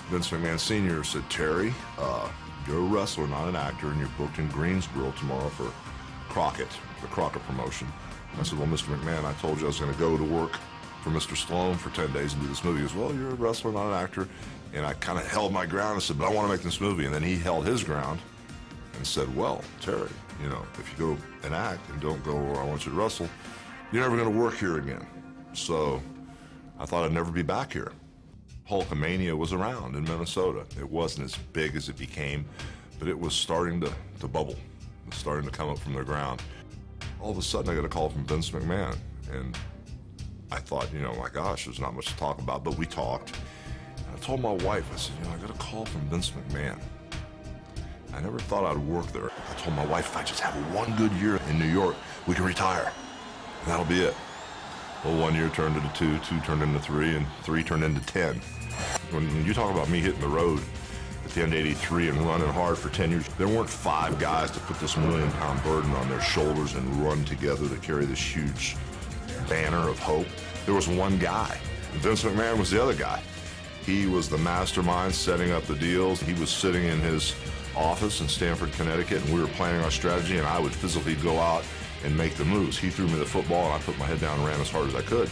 Vince McMahon Sr. said, Terry, you're a wrestler, not an actor, and you're booked in Greensboro tomorrow for Crockett, the Crockett promotion. I said, well, Mr. McMahon, I told you I was going to go to work for Mr. Stallone for 10 days and do this movie. He goes, well, you're a wrestler, not an actor. And I kind of held my ground and said, but I want to make this movie. And then he held his ground and said, well, Terry, you know, if you go and act and don't go where I want you to wrestle, you're never going to work here again. So I thought I'd never be back here. Hulkamania was around in Minnesota. It wasn't as big as it became, but it was starting to bubble. It was starting to come up from the ground. All of a sudden, I got a call from Vince McMahon, and I thought, you know, my gosh, there's not much to talk about, but we talked. And I told my wife, I said, you know, I got a call from Vince McMahon. I never thought I'd work there. I told my wife, if I just have one good year in New York, we can retire, and that'll be it. Well, 1 year turned into two, two turned into three, and three turned into 10. When you talk about me hitting the road at the end of '83 and running hard for 10 years, there weren't 5 guys to put this million-pound burden on their shoulders and run together to carry this huge banner of hope. There was one guy. Vince McMahon was the other guy. He was the mastermind setting up the deals. He was sitting in his office in Stamford, Connecticut, and we were planning our strategy, and I would physically go out and make the moves. He threw me the football, and I put my head down and ran as hard as I could.